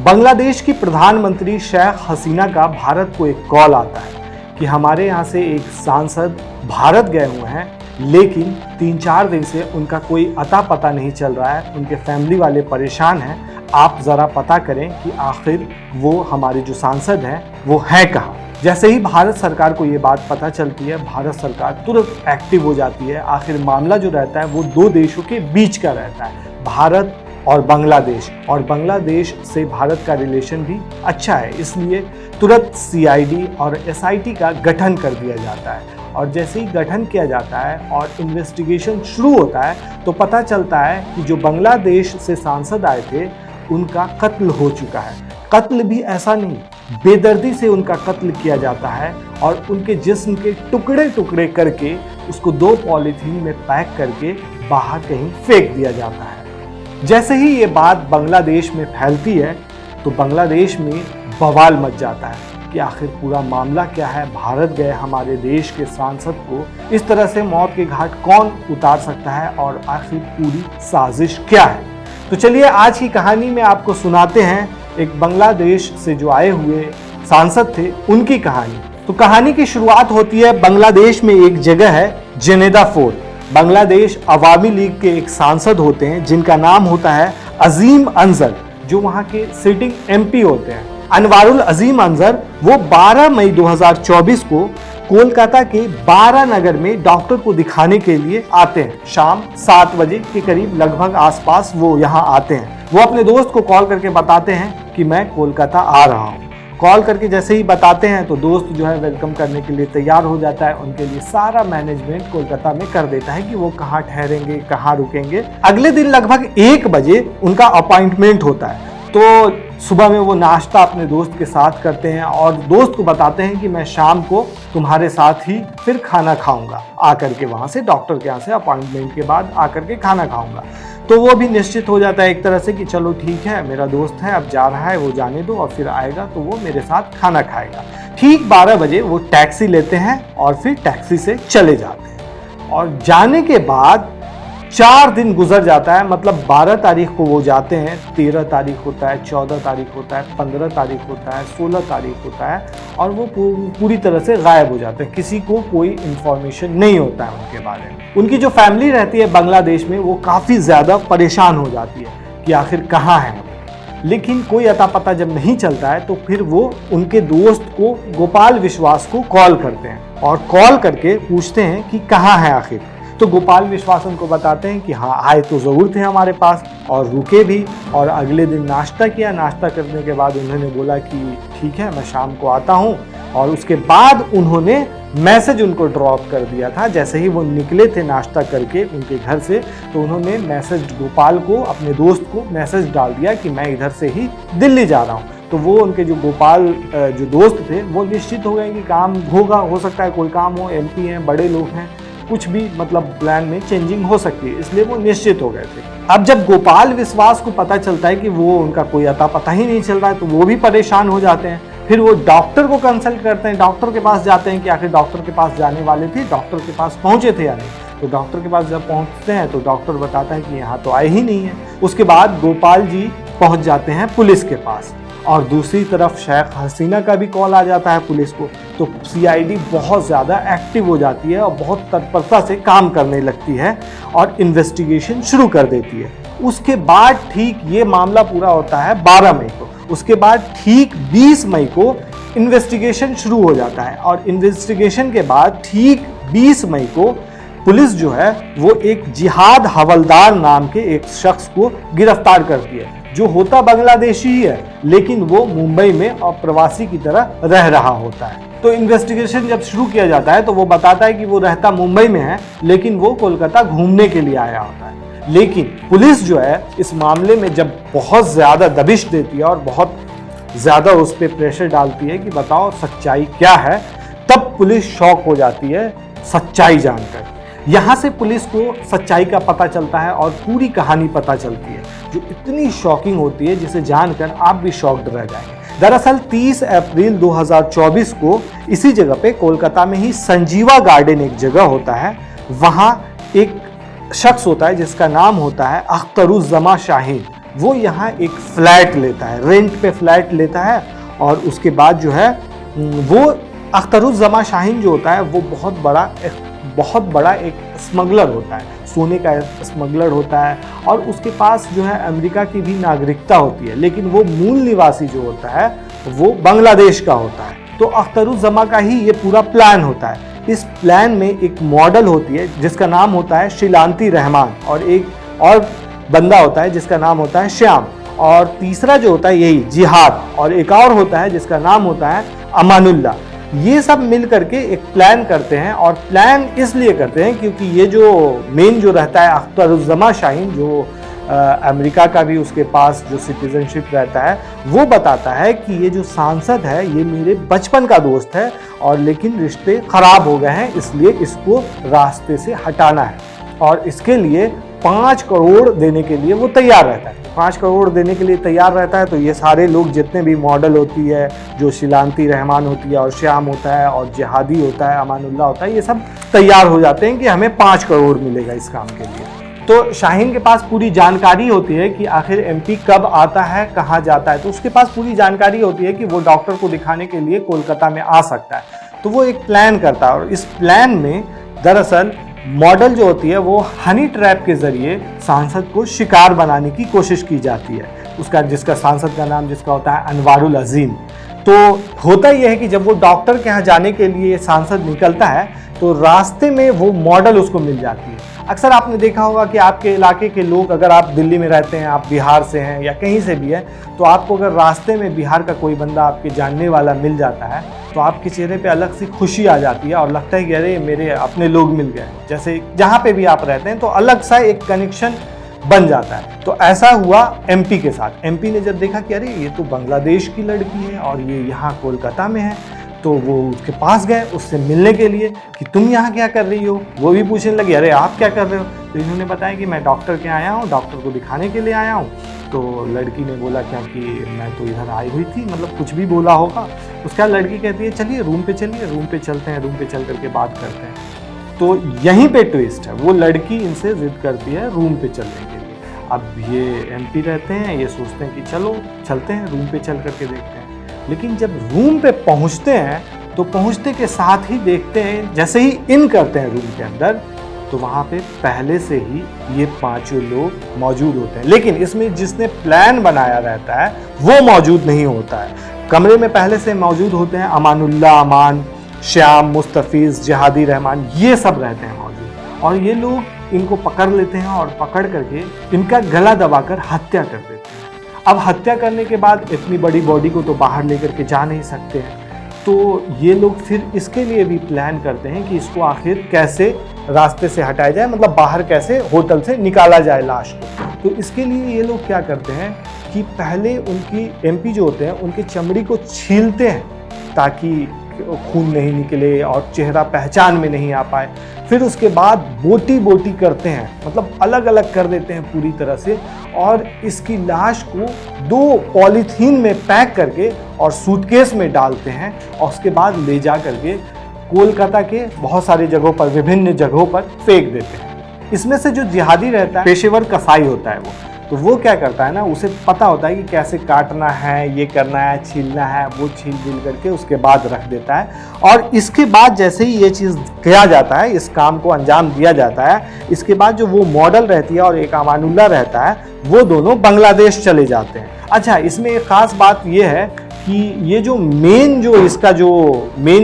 बांग्लादेश की प्रधानमंत्री शेख हसीना का भारत को एक कॉल आता है कि हमारे यहाँ से एक सांसद भारत गए हुए हैं, लेकिन 3-4 दिन से उनका कोई अता पता नहीं चल रहा है, उनके फैमिली वाले परेशान हैं। आप ज़रा पता करें कि आखिर वो हमारे जो सांसद हैं वो हैं कहाँ। जैसे ही भारत सरकार को ये बात पता चलती है, भारत सरकार तुरंत एक्टिव हो जाती है। आखिर मामला जो रहता है वो 2 देशों के बीच का रहता है, भारत और बांग्लादेश, और बांग्लादेश से भारत का रिलेशन भी अच्छा है, इसलिए तुरंत CID और SIT का गठन कर दिया जाता है। और जैसे ही गठन किया जाता है और इन्वेस्टिगेशन शुरू होता है तो पता चलता है कि जो बांग्लादेश से सांसद आए थे उनका कत्ल हो चुका है। कत्ल भी ऐसा नहीं, बेदर्दी से उनका कत्ल किया जाता है और उनके जिस्म के टुकड़े टुकड़े करके उसको 2 पॉलीथीन में पैक करके बाहर कहीं फेंक दिया जाता है। जैसे ही ये बात बांग्लादेश में फैलती है तो बांग्लादेश में बवाल मच जाता है कि आखिर पूरा मामला क्या है, भारत गए हमारे देश के सांसद को इस तरह से मौत के घाट कौन उतार सकता है और आखिर पूरी साजिश क्या है। तो चलिए आज की कहानी में आपको सुनाते हैं एक बांग्लादेश से जो आए हुए सांसद थे उनकी कहानी। तो कहानी की शुरुआत होती है बांग्लादेश में एक जगह है जनेदा फोर्ट। बांग्लादेश अवामी लीग के एक सांसद होते हैं जिनका नाम होता है अजीम अंजर, जो वहां के सिटिंग MP होते हैं। अनवारुल अजीम अंजर वो 12 मई 2024 को कोलकाता के 12 नगर में डॉक्टर को दिखाने के लिए आते हैं। शाम 7 बजे के करीब लगभग आसपास वो यहाँ आते हैं। वो अपने दोस्त को कॉल करके बताते हैं कि मैं कोलकाता आ रहा हूँ। कॉल करके जैसे ही बताते हैं तो दोस्त जो है वेलकम करने के लिए तैयार हो जाता है। उनके लिए सारा मैनेजमेंट कोलकाता में कर देता है कि वो कहाँ ठहरेंगे, कहाँ रुकेंगे। अगले दिन लगभग 1 बजे उनका अपॉइंटमेंट होता है। तो सुबह में वो नाश्ता अपने दोस्त के साथ करते हैं और दोस्त को बताते हैं कि मैं शाम को तुम्हारे साथ ही फिर खाना खाऊंगा, आकर के वहाँ से डॉक्टर के यहाँ से अपॉइंटमेंट के बाद आकर के खाना खाऊंगा। तो वो भी निश्चित हो जाता है एक तरह से कि चलो ठीक है, मेरा दोस्त है, अब जा रहा है, वो जाने दो और फिर आएगा तो वो मेरे साथ खाना खाएगा। ठीक 12 बजे वो टैक्सी लेते हैं और फिर टैक्सी से चले जाते हैं। और जाने के बाद 4 दिन गुजर जाता है, मतलब 12 तारीख को वो जाते हैं, 13 तारीख होता है, 14 तारीख होता है, 15 तारीख होता है, 16 तारीख होता है और वो पूरी तरह से गायब हो जाते हैं। किसी को कोई इन्फॉर्मेशन नहीं होता है उनके बारे में। उनकी जो फैमिली रहती है बांग्लादेश में वो काफ़ी ज़्यादा परेशान हो जाती है कि आखिर कहाँ है, लेकिन कोई अता पता जब नहीं चलता है तो फिर वो उनके दोस्त को गोपाल विश्वास को कॉल करते हैं और कॉल करके पूछते हैं कि कहाँ है आखिर। तो गोपाल विश्वास उनको बताते हैं कि हाँ आए तो ज़रूर थे हमारे पास और रुके भी, और अगले दिन नाश्ता किया। नाश्ता करने के बाद उन्होंने बोला कि ठीक है मैं शाम को आता हूँ, और उसके बाद उन्होंने मैसेज उनको ड्रॉप कर दिया था। जैसे ही वो निकले थे नाश्ता करके उनके घर से तो उन्होंने मैसेज गोपाल को, अपने दोस्त को मैसेज डाल दिया कि मैं इधर से ही दिल्ली जा रहा हूँ। तो वो उनके जो गोपाल जो दोस्त थे वो निश्चित हो गए कि काम होगा, हो सकता है कोई काम हो, MP हैं, बड़े लोग हैं, कुछ भी मतलब प्लान में चेंजिंग हो सकती है, इसलिए वो निश्चित हो गए थे। अब जब गोपाल विश्वास को पता चलता है कि वो उनका कोई अता पता ही नहीं चल रहा है तो वो भी परेशान हो जाते हैं। फिर वो डॉक्टर को कंसल्ट करते हैं, डॉक्टर के पास जाते हैं कि आखिर डॉक्टर के पास जाने वाले थे, डॉक्टर के पास पहुंचे थे या नहीं। तो डॉक्टर के पास जब पहुंचते हैं तो डॉक्टर बताता है कि यहाँ तो आए ही नहीं है। उसके बाद गोपाल जी पहुंच जाते हैं पुलिस के पास, और दूसरी तरफ शेख हसीना का भी कॉल आ जाता है पुलिस को। तो CID बहुत ज़्यादा एक्टिव हो जाती है और बहुत तत्परता से काम करने लगती है और इन्वेस्टिगेशन शुरू कर देती है। उसके बाद ठीक ये मामला पूरा होता है 12 मई को। उसके बाद ठीक 20 मई को इन्वेस्टिगेशन शुरू हो जाता है, और इन्वेस्टिगेशन के बाद ठीक 20 मई को पुलिस जो है वो एक जिहाद हवलदार नाम के एक शख्स को गिरफ्तार करती है, जो होता बांग्लादेशी ही है लेकिन वो मुंबई में अप्रवासी की तरह रह रहा होता है। तो इन्वेस्टिगेशन जब शुरू किया जाता है तो वो बताता है कि वो रहता मुंबई में है लेकिन वो कोलकाता घूमने के लिए आया होता है। लेकिन पुलिस जो है इस मामले में जब बहुत ज़्यादा दबिश देती है और बहुत ज़्यादा उस पर प्रेशर डालती है कि बताओ सच्चाई क्या है, तब पुलिस शॉक हो जाती है सच्चाई जानकर। यहाँ से पुलिस को सच्चाई का पता चलता है और पूरी कहानी पता चलती है, जो इतनी शॉकिंग होती है जिसे जानकर आप भी शॉक्ड रह जाएंगे। दरअसल 30 अप्रैल 2024 को इसी जगह पे कोलकाता में ही संजीवा गार्डन एक जगह होता है, वहाँ एक शख्स होता है जिसका नाम होता है अख्तरुज़्ज़मा शाहीन। वो यहाँ एक फ्लैट लेता है, रेंट पे फ्लैट लेता है। और उसके बाद जो है वो अख्तरुज़्ज़मा शाहीन जो होता है वो बहुत बड़ा एक स्मगलर होता है, सोने का स्मगलर होता है। और उसके पास जो है अमेरिका की भी नागरिकता होती है, लेकिन वो मूल निवासी जो होता है वो बांग्लादेश का होता है। तो अख्तरुज़्ज़मा का ही ये पूरा प्लान होता है। इस प्लान में एक मॉडल होती है जिसका नाम होता है शिलांती रहमान, और एक और बंदा होता है जिसका नाम होता है श्याम, और तीसरा जो होता है यही जिहाद, और एक और होता है जिसका नाम होता है अमानुल्लाह। ये सब मिल करके एक प्लान करते हैं, और प्लान इसलिए करते हैं क्योंकि ये जो मेन जो रहता है अख्तरुज़्ज़मा शाहीन, जो अमेरिका का भी उसके पास जो सिटीजनशिप रहता है, वो बताता है कि ये जो सांसद है ये मेरे बचपन का दोस्त है, और लेकिन रिश्ते खराब हो गए हैं, इसलिए इसको रास्ते से हटाना है। और इसके लिए 5 करोड़ देने के लिए वो तैयार रहता है। 5 करोड़ देने के लिए तैयार रहता है। तो ये सारे लोग जितने भी मॉडल होती है, जो शिलांती रहमान होती है, और श्याम होता है, और जिहादी होता है, अमानुल्लाह होता है, ये सब तैयार हो जाते हैं कि हमें 5 करोड़ मिलेगा इस काम के लिए। तो शाहीन के पास पूरी जानकारी होती है कि आखिर एमपी कब आता है, कहाँ जाता है। तो उसके पास पूरी जानकारी होती है कि वो डॉक्टर को दिखाने के लिए कोलकाता में आ सकता है। तो वो एक प्लान करता है, और इस प्लान में दरअसल मॉडल जो होती है वो हनी ट्रैप के जरिए सांसद को शिकार बनाने की कोशिश की जाती है। उसका जिसका सांसद का नाम जिसका होता है अनवारुल अजीम। तो होता यह है कि जब वो डॉक्टर के यहाँ जाने के लिए सांसद निकलता है तो रास्ते में वो मॉडल उसको मिल जाती है। अक्सर आपने देखा होगा कि आपके इलाके के लोग, अगर आप दिल्ली में रहते हैं, आप बिहार से हैं या कहीं से भी हैं, तो आपको अगर रास्ते में बिहार का कोई बंदा आपके जानने वाला मिल जाता है तो आपके चेहरे पे अलग सी खुशी आ जाती है, और लगता है कि अरे मेरे अपने लोग मिल गए। जैसे जहाँ पे भी आप रहते हैं तो अलग सा एक कनेक्शन बन जाता है। तो ऐसा हुआ एमपी के साथ। एमपी ने जब देखा कि अरे ये तो बांग्लादेश की लड़की है और ये यहाँ कोलकाता में है, तो वो उसके पास गए उससे मिलने के लिए कि तुम यहाँ क्या कर रही हो। वो भी पूछने लगी अरे आप क्या कर रहे हो। तो इन्होंने बताया कि मैं डॉक्टर के आया हूँ, डॉक्टर को दिखाने के लिए आया हूँ। तो लड़की ने बोला क्या कि मैं तो इधर आई हुई थी, मतलब कुछ भी बोला होगा। उसका लड़की कहती है चलिए रूम पे चलिए, रूम पे चलते हैं, रूम पे चल करके बात करते हैं। तो यहीं पे ट्विस्ट है, वो लड़की इनसे जिद करती है रूम पे चलने के लिए। अब ये एमपी रहते हैं, ये सोचते हैं कि चलो चलते हैं, रूम पे चल करके देखते हैं। लेकिन जब रूम पे पहुंचते हैं तो पहुंचते के साथ ही देखते हैं, जैसे ही इन करते हैं रूम के अंदर, तो वहाँ पे पहले से ही ये 5 लोग मौजूद होते हैं। लेकिन इसमें जिसने प्लान बनाया रहता है वो मौजूद नहीं होता है। कमरे में पहले से मौजूद होते हैं अमानुल्लाह, अमान, श्याम, मुस्तफीज़, जिहादी रहमान, ये सब रहते हैं मौजूद। और ये लोग इनको पकड़ लेते हैं और पकड़ करके इनका गला दबाकर हत्या कर देते हैं। अब हत्या करने के बाद इतनी बड़ी बॉडी को तो बाहर लेकर के जा नहीं सकते हैं, तो ये लोग फिर इसके लिए भी प्लान करते हैं कि इसको आखिर कैसे रास्ते से हटाया जाए, मतलब बाहर कैसे होटल से निकाला जाए लाश को। तो इसके लिए ये लोग क्या करते हैं कि पहले उनकी एमपी जो होते हैं उनकी चमड़ी को छीलते हैं ताकि खून नहीं निकले और चेहरा पहचान में नहीं आ पाए। फिर उसके बाद बोटी बोटी करते हैं, मतलब अलग अलग कर देते हैं पूरी तरह से, और इसकी लाश को 2 पॉलीथीन में पैक करके और सूटकेस में डालते हैं, और उसके बाद ले जा करके कोलकाता के बहुत सारी जगहों पर, विभिन्न जगहों पर फेंक देते हैं। इसमें से जो जिहादी रहता है, पेशेवर कसाई होता है तो वो क्या करता है ना, उसे पता होता है कि कैसे काटना है, ये करना है, छीलना है, वो छील करके उसके बाद रख देता है। और इसके बाद जैसे ही ये चीज़ किया जाता है, इस काम को अंजाम दिया जाता है, इसके बाद जो वो मॉडल रहती है और एक अमानुल्लाह रहता है, वो दोनों बांग्लादेश चले जाते हैं। अच्छा, इसमें एक ख़ास बात ये है कि ये जो मेन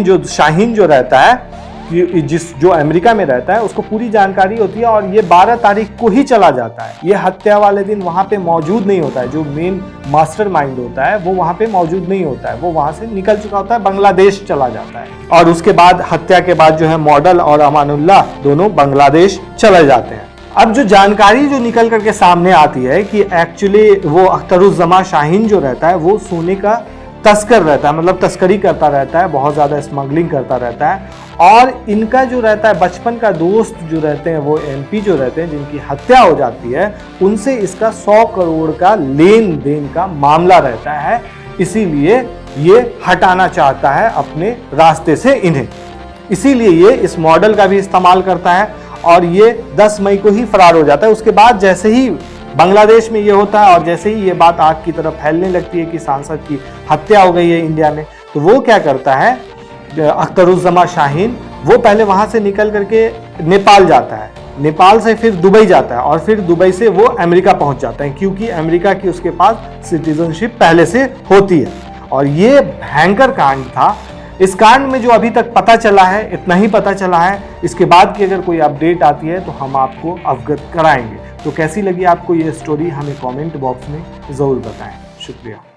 जो शाहीन जो रहता है, जो अमेरिका में रहता है, उसको पूरी जानकारी होती है, और ये 12 तारीख को ही चला जाता है। ये हत्या वाले दिन वहाँ पे मौजूद नहीं होता है। जो मेन मास्टरमाइंड होता है वो वहाँ पे मौजूद नहीं होता है, वो वहाँ से निकल चुका होता है, बांग्लादेश चला जाता है। और उसके बाद हत्या के बाद जो है मॉडल और अमानुल्लाह दोनों बांग्लादेश चले जाते हैं। अब जो जानकारी जो निकल करके सामने आती है कि एक्चुअली वो अख्तरुज़्ज़मा शाहीन जो रहता है वो सोने का तस्कर रहता है, मतलब तस्करी करता रहता है, बहुत ज़्यादा स्मगलिंग करता रहता है। और इनका जो रहता है बचपन का दोस्त जो रहते हैं, वो एमपी जो रहते हैं, जिनकी हत्या हो जाती है, उनसे इसका 100 करोड़ का लेन देन का मामला रहता है। इसीलिए ये हटाना चाहता है अपने रास्ते से इन्हें, इसीलिए ये इस मॉडल का भी इस्तेमाल करता है, और ये 10 मई को ही फरार हो जाता है। उसके बाद जैसे ही बांग्लादेश में ये होता है और जैसे ही ये बात आग की तरफ फैलने लगती है कि सांसद की हत्या हो गई है इंडिया में, तो वो क्या करता है, अख्तरुज्जमा शाहीन, वो पहले वहां से निकल करके नेपाल जाता है, नेपाल से फिर दुबई जाता है और फिर दुबई से वो अमेरिका पहुंच जाता है, क्योंकि अमेरिका की उसके पास सिटीजनशिप पहले से होती है। और ये भयंकर कांड था। इस कांड में जो अभी तक पता चला है, इतना ही पता चला है। इसके बाद की अगर कोई अपडेट आती है तो हम आपको अवगत कराएंगे। तो कैसी लगी आपको ये स्टोरी, हमें कमेंट बॉक्स में ज़रूर बताएं। शुक्रिया।